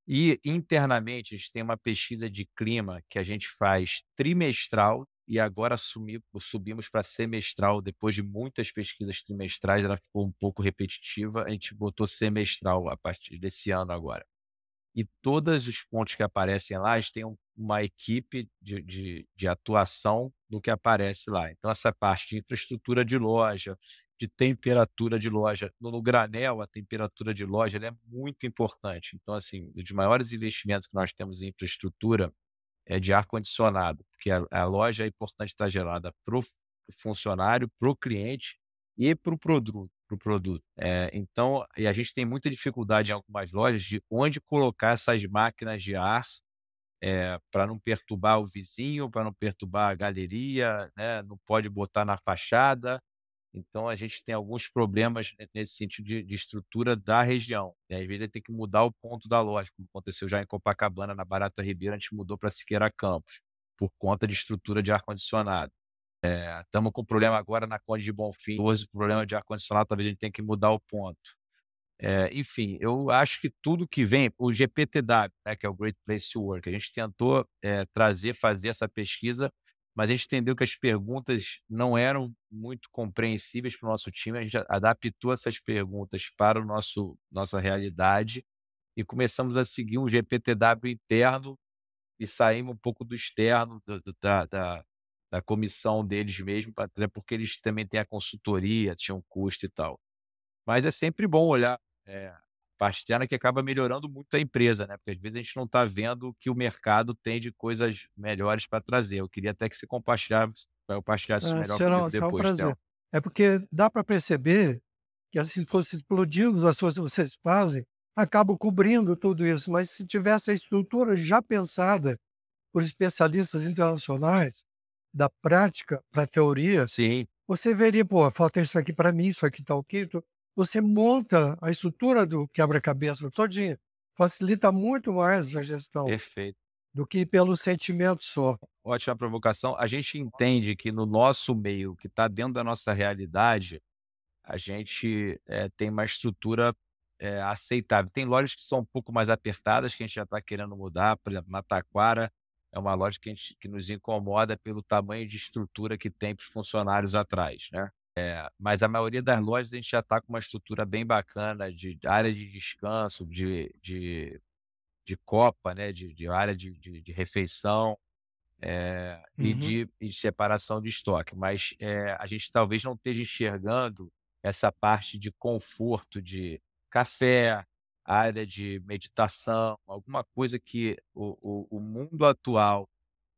E internamente, a gente tem uma pesquisa de clima que a gente faz trimestral e agora subimos para semestral. Depois de muitas pesquisas trimestrais, ela ficou um pouco repetitiva, a gente botou semestral a partir desse ano agora. E todos os pontos que aparecem lá, eles têm uma equipe de atuação no que aparece lá. Então, essa parte de infraestrutura de loja, de temperatura de loja. No granel, a temperatura de loja ela é muito importante. Então, assim, um dos maiores investimentos que nós temos em infraestrutura é de ar-condicionado, porque a loja é importante estar gelada para o funcionário, para o cliente e para o produto. Então, e a gente tem muita dificuldade em algumas lojas de onde colocar essas máquinas de ar, para não perturbar o vizinho, para não perturbar a galeria, né, não pode botar na fachada. Então a gente tem alguns problemas nesse sentido de estrutura da região, e às vezes tem que mudar o ponto da loja, como aconteceu já em Copacabana, na Barata Ribeiro, a gente mudou para Siqueira Campos, por conta de estrutura de ar-condicionado. Estamos com problema agora na Conde de Bonfim, 12 problema de ar-condicionado, talvez a gente tenha que mudar o ponto. Enfim, eu acho que tudo que vem, o GPTW, né, que é o Great Place to Work, a gente tentou fazer essa pesquisa, mas a gente entendeu que as perguntas não eram muito compreensíveis para o nosso time, a gente adaptou essas perguntas para o nossa realidade e começamos a seguir um GPTW interno e saímos um pouco do externo, da comissão deles mesmo, até porque eles também têm a consultoria, tinham um custo e tal. Mas é sempre bom olhar, a parte externa que acaba melhorando muito a empresa, né? Porque às vezes a gente não está vendo o que o mercado tem de coisas melhores para trazer. Eu queria até que você compartilhasse isso melhor comigo Será um depois, prazer. Theo. É porque dá para perceber que assim, se fosse explodindo as coisas que vocês fazem, acabam cobrindo tudo isso, mas se tivesse a estrutura já pensada por especialistas internacionais, da prática para a teoria, Sim, você veria, pô, falta isso aqui para mim, isso aqui tá ok. Você monta a estrutura do quebra-cabeça todinha. Facilita muito mais a gestão perfeito. do que pelo sentimento só. Ótima provocação. A gente entende que no nosso meio, que está dentro da nossa realidade, a gente tem uma estrutura aceitável. Tem lojas que são um pouco mais apertadas, que a gente já está querendo mudar. Por exemplo, na Taquara, é uma loja que nos incomoda pelo tamanho de estrutura que tem para os funcionários atrás, né? Mas a maioria das lojas a gente já está com uma estrutura bem bacana de área de descanso, de copa, né? De área de refeição. E Uhum. de separação de estoque, mas, a gente talvez não esteja enxergando essa parte de conforto de café, área de meditação, alguma coisa que o mundo atual,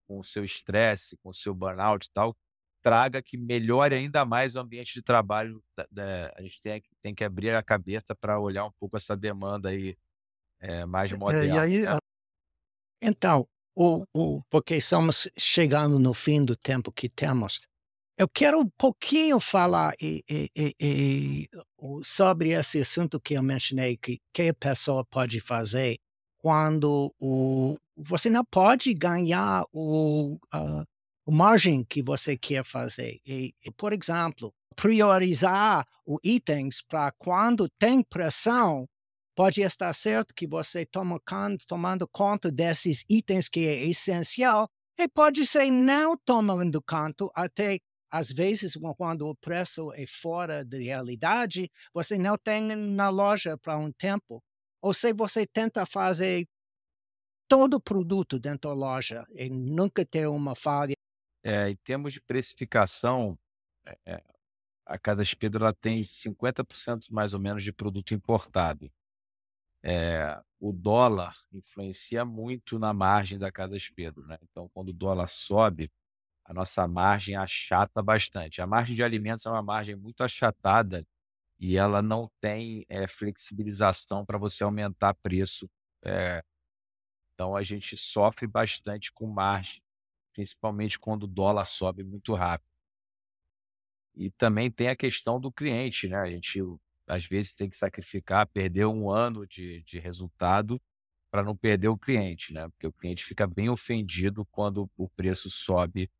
com o seu estresse, com o seu burnout e tal, traga que melhore ainda mais o ambiente de trabalho a gente tem que abrir a cabeça para olhar um pouco essa demanda aí, mais E moderna, aí, né. Então, porque estamos chegando no fim do tempo que temos, eu quero um pouquinho falar sobre esse assunto que eu mencionei, que a pessoa pode fazer quando você não pode ganhar o margem que você quer fazer. Por exemplo, priorizar os itens para quando tem pressão, pode estar certo que você tomando conta desses itens que é essencial, e pode ser não tomando conta até às vezes, quando o preço é fora da realidade, você não tem na loja para um tempo. Ou se você tenta fazer todo o produto dentro da loja e nunca ter uma falha. Em termos de precificação, a Casa Pedro ela tem 50% mais ou menos de produto importado. O dólar influencia muito na margem da Casa Pedro, né? Então, quando o dólar sobe, a nossa margem achata bastante. A margem de alimentos é uma margem muito achatada e ela não tem flexibilização para você aumentar preço. eh, então, a gente sofre bastante com margem, principalmente quando o dólar sobe muito rápido. E também tem a questão do cliente, né, a gente às vezes tem que sacrificar, perder um ano de resultado para não perder o cliente, né, porque o cliente fica bem ofendido quando o preço sobe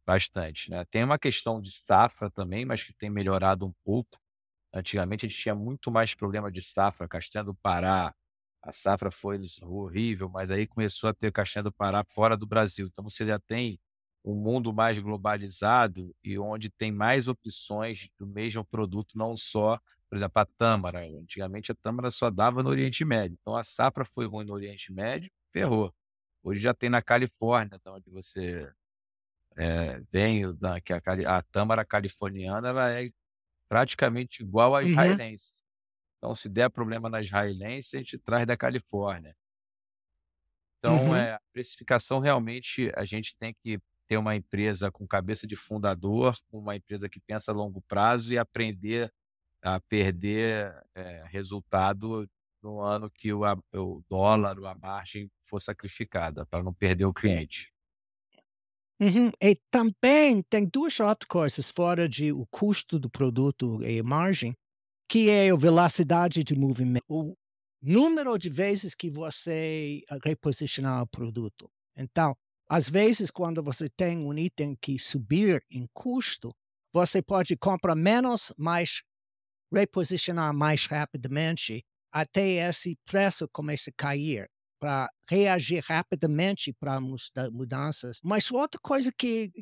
bastante, né. Tem uma questão de safra também, mas que tem melhorado um pouco. Antigamente a gente tinha muito mais problema de safra, castanha do Pará, a safra foi horrível, mas aí começou a ter castanha do Pará fora do Brasil, então você já tem um mundo mais globalizado e onde tem mais opções do mesmo produto, não só, por exemplo, a tâmara. Antigamente a tâmara só dava no Oriente Médio, então a safra foi ruim no Oriente Médio, ferrou. Hoje já tem na Califórnia, da onde você, vem, o da que a tâmara californiana, ela é praticamente igual à Uhum, israelense. Então se der problema na israelense, a gente traz da Califórnia. Então, uhum. a precificação realmente a gente tem que ter uma empresa com cabeça de fundador, uma empresa que pensa a longo prazo e aprender a perder, resultado no ano que o dólar ou a margem for sacrificada, para não perder o cliente. Uhum. E também tem duas outras coisas fora de o custo do produto e margem, que é a velocidade de movimento, o número de vezes que você reposicionar o produto. Então, às vezes, quando você tem um item que subir em custo, você pode comprar menos, mas reposicionar mais rapidamente até esse preço comece a cair, para reagir rapidamente para mudanças. Mas outra coisa que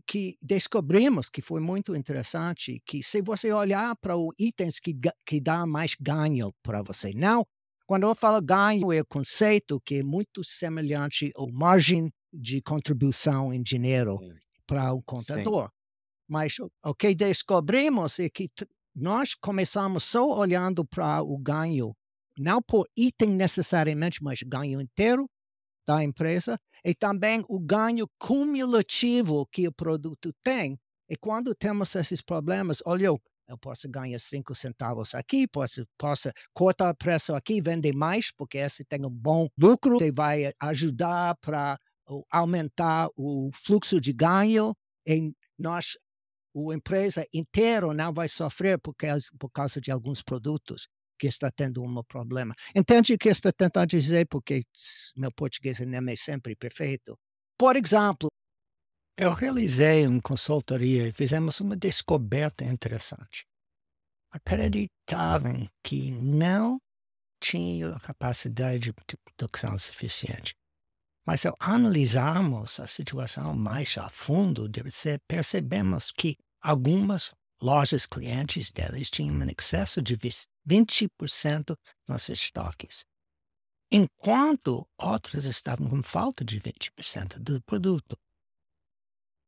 descobrimos que foi muito interessante, que se você olhar para os itens que dá mais ganho para você, não, quando eu falo ganho é o conceito que é muito semelhante ao margem de contribuição em dinheiro Sim, para o sim. contador. Mas o que descobrimos é que nós começamos só olhando para o ganho não por item necessariamente, mas ganho inteiro da empresa, e também o ganho cumulativo que o produto tem. E quando temos esses problemas, olha, eu posso ganhar 5 centavos aqui, posso cortar o preço aqui, vender mais, porque esse tem um bom lucro, que vai ajudar para aumentar o fluxo de ganho, e a empresa inteira não vai sofrer por causa de alguns produtos que está tendo um problema. Entende o que está tentando dizer, porque meu português não é sempre perfeito. Por exemplo, eu realizei uma consultoria e fizemos uma descoberta interessante. Acreditavam que não tinha capacidade de produção suficiente. Mas ao analisarmos a situação mais a fundo, percebemos que algumas lojas clientes deles tinham um excesso de 20% nos estoques, enquanto outras estavam com falta de 20% do produto.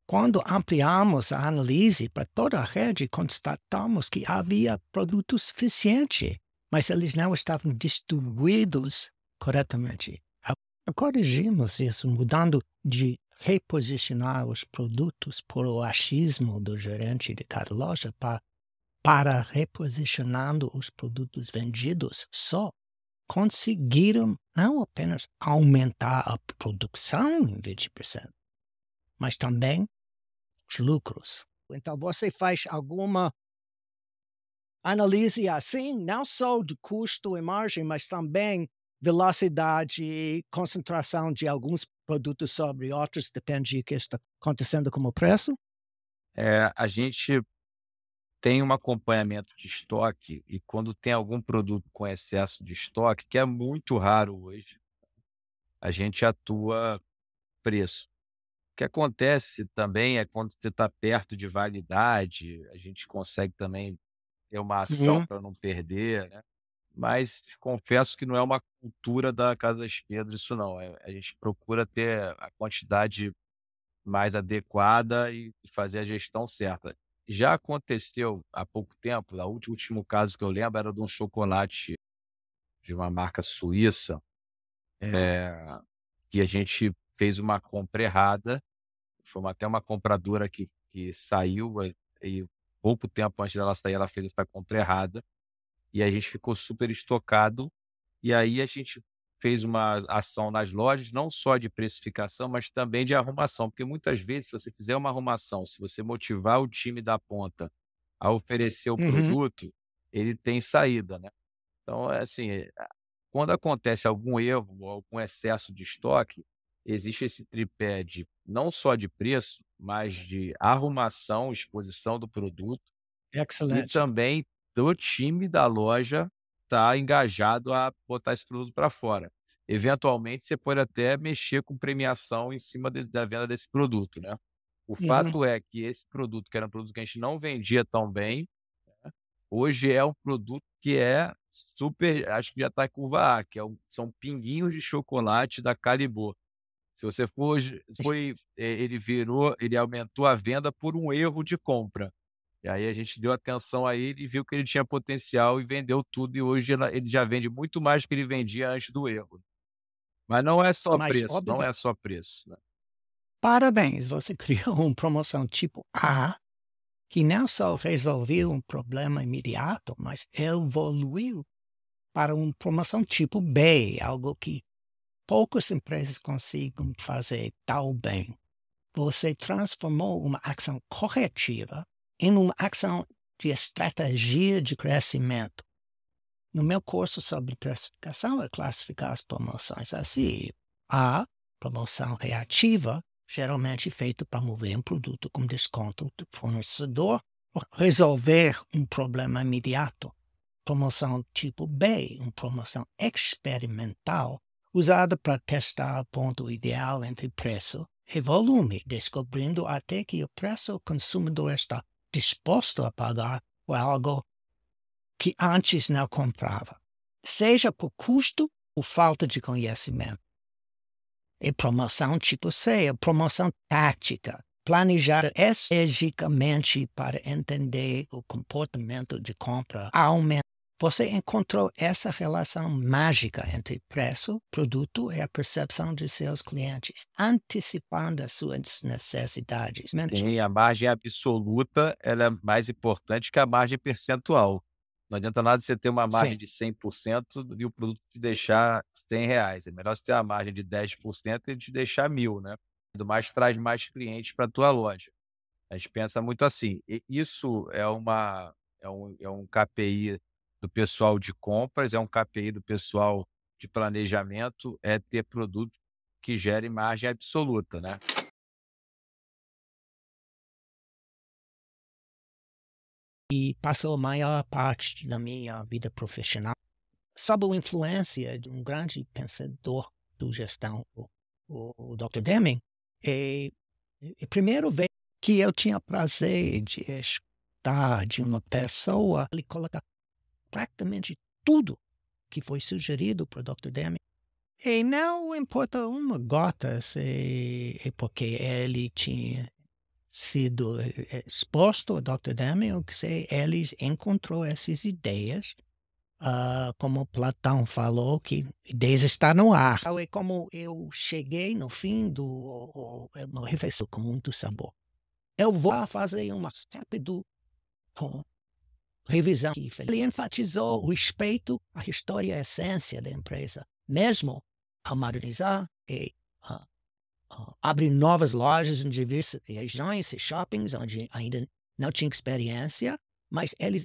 Quando ampliamos a análise para toda a rede, constatamos que havia produto suficiente, mas eles não estavam distribuídos corretamente. Corrigimos isso, mudando de reposicionar os produtos por o achismo do gerente de cada loja para reposicionando os produtos vendidos só. Conseguiram não apenas aumentar a produção em 20%, mas também os lucros. Então, você faz alguma análise assim, não só de custo e margem, mas também velocidade e concentração de alguns produtos sobre outros, depende do que está acontecendo com o preço? A gente tem um acompanhamento de estoque e quando tem algum produto com excesso de estoque, que é muito raro hoje, a gente atua preço. O que acontece também é quando você está perto de validade, a gente consegue também ter uma ação para não perder, né? Mas confesso que não é uma cultura da Casa das Pedras isso não, a gente procura ter a quantidade mais adequada e fazer a gestão certa. Já aconteceu há pouco tempo, o último caso que eu lembro era de um chocolate de uma marca suíça, que a gente fez uma compra errada, foi até uma compradora que saiu, e pouco tempo antes dela sair ela fez essa compra errada, e a gente ficou super estocado, e aí a gente fez uma ação nas lojas, não só de precificação, mas também de arrumação, porque muitas vezes se você fizer uma arrumação, se você motivar o time da ponta a oferecer o produto, ele tem saída, né. Então é assim, quando acontece algum erro ou algum excesso de estoque, existe esse tripé de não só de preço, mas de arrumação, exposição do produto e Excelente. também do time da loja estar engajado a botar esse produto para fora. Eventualmente, você pode até mexer com premiação em cima da venda desse produto, né. O fato é que esse produto, que era um produto que a gente não vendia tão bem, né, hoje é um produto que é super, acho que já está em curva A, que são pinguinhos de chocolate da Calibô. Se você for hoje ele aumentou a venda por um erro de compra. E aí a gente deu atenção a ele e viu que ele tinha potencial e vendeu tudo, e hoje ele já vende muito mais do que ele vendia antes do erro. Mas não é só Mas, preço, não é só preço, né. parabéns, você criou uma promoção tipo A, que não só resolveu um problema imediato, mas evoluiu para uma promoção tipo B, algo que poucas empresas conseguem fazer tão bem. Você transformou uma ação corretiva em uma ação de estratégia de crescimento. No meu curso sobre precificação, eu classificar as promoções assim. A promoção reativa, geralmente feita para mover um produto com desconto do fornecedor ou resolver um problema imediato. Promoção tipo B, uma promoção experimental, usada para testar o ponto ideal entre preço e volume, descobrindo até que o preço o consumidor está disposto a pagar por algo que antes não comprava, seja por custo ou falta de conhecimento. E promoção tipo C, a promoção tática, planejada estrategicamente para entender o comportamento de compra, aumentar Você encontrou essa relação mágica entre preço, produto e a percepção de seus clientes, antecipando as suas necessidades. Sim, a margem absoluta ela é mais importante que a margem percentual. Não adianta nada você ter uma margem Sim. de 100% e o produto te deixar R$ 100. É melhor você ter uma margem de 10% e te deixar 1.000, né? Do mais traz mais clientes para a tua loja. A gente pensa muito assim. E isso é um KPI do pessoal de compras, é um KPI do pessoal de planejamento, é ter produto que gere margem absoluta, né? E passou a maior parte da minha vida profissional sob a influência de um grande pensador de gestão, o Dr. Deming. E primeiro vez que eu tinha prazer de escutar de uma pessoa, ele coloca praticamente tudo que foi sugerido por Dr. Deming. E não importa uma gota se é porque ele tinha sido exposto a Dr. Deming ou que se ele encontrou essas ideias, como Platão falou, que ideias estão no ar. É como eu cheguei no fim do uma refeição com muito sabor. Eu vou fazer uma rápida revisão. Ele enfatizou o respeito à história e à essência da empresa, mesmo ao modernizar e abrir novas lojas em diversas regiões e shoppings onde ainda não tinha experiência, mas ele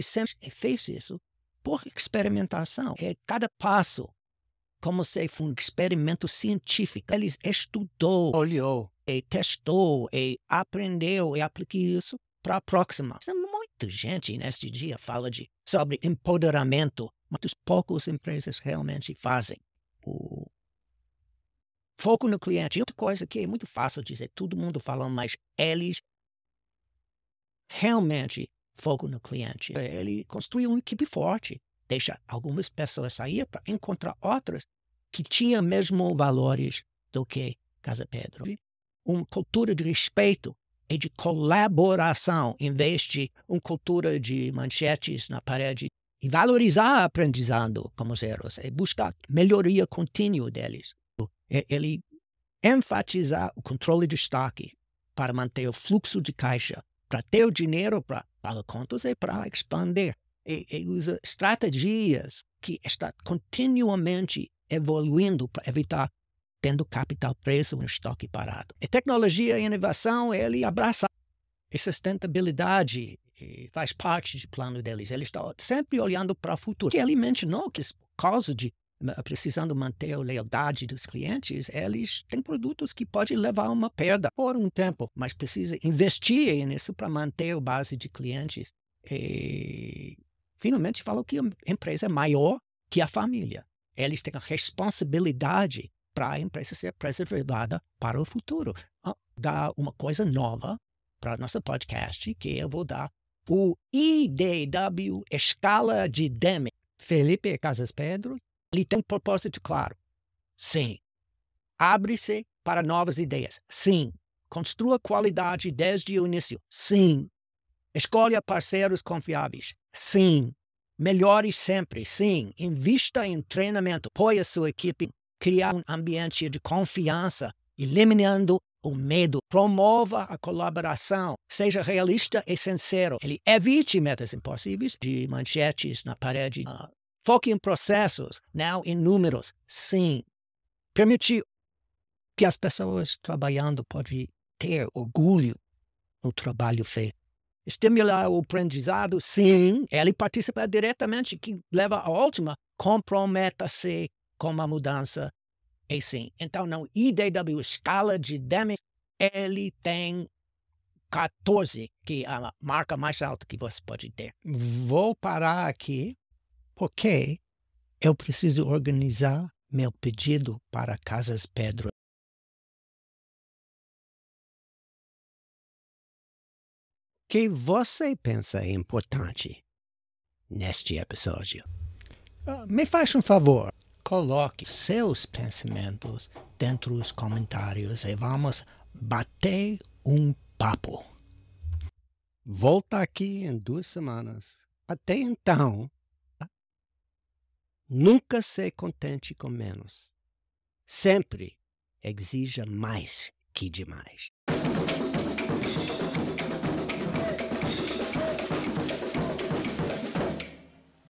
sempre fez isso por experimentação. E cada passo, como se fosse um experimento científico. Ele estudou, olhou, e testou, e aprendeu, e aplicou isso para a próxima. Muita gente neste dia fala sobre empoderamento, mas poucas empresas realmente fazem. O foco no cliente. Outra coisa que é muito fácil dizer, todo mundo fala, mas eles realmente foco no cliente. Ele construiu uma equipe forte, deixa algumas pessoas sair para encontrar outras que tinham mesmo valores do que Casa Pedro. Uma cultura de respeito e de colaboração, em vez de uma cultura de manchetes na parede, e valorizar o aprendizado como zeros, e buscar melhoria contínua deles. Ele enfatizar o controle de estoque para manter o fluxo de caixa, para ter o dinheiro para pagar contas e para expandir. E usa estratégias que estão continuamente evoluindo para evitar tendo capital preso no estoque parado. E tecnologia e inovação, ele abraça a sustentabilidade e faz parte do plano deles. Ele está sempre olhando para o futuro. Que ele mencionou que, por causa de precisando manter a lealdade dos clientes, eles têm produtos que podem levar a uma perda por um tempo, mas precisa investir nisso para manter a base de clientes. E finalmente falou que a empresa é maior que a família. Eles têm a responsabilidade para a empresa ser preservada para o futuro. Dá uma coisa nova para o nosso podcast, que eu vou dar o IDW Escala de Deming. Felipe Casas Pedro, ele tem um propósito claro. Sim. Abre-se para novas ideias. Sim. Construa qualidade desde o início. Sim. Escolha parceiros confiáveis. Sim. Melhore sempre. Sim. Invista em treinamento. Apoie a sua equipe. Criar um ambiente de confiança, eliminando o medo. Promova a colaboração. Seja realista e sincero. Ele evite metas impossíveis de manchetes na parede. Foque em processos, não em números. Sim. Permitir que as pessoas trabalhando podem ter orgulho no trabalho feito. Estimular o aprendizado, sim. Ele participa diretamente, que leva à última. Comprometa-se com a mudança. E sim. Então, no IDW Escala de Deming, ele tem 14, que é a marca mais alta que você pode ter. Vou parar aqui, porque eu preciso organizar meu pedido para Casas Pedro. O que você pensa é importante neste episódio? Me faz um favor. Coloque seus pensamentos dentro dos comentários e vamos bater um papo. Volta aqui em 2 semanas. Até então, Nunca se contente com menos. Sempre exija mais que demais.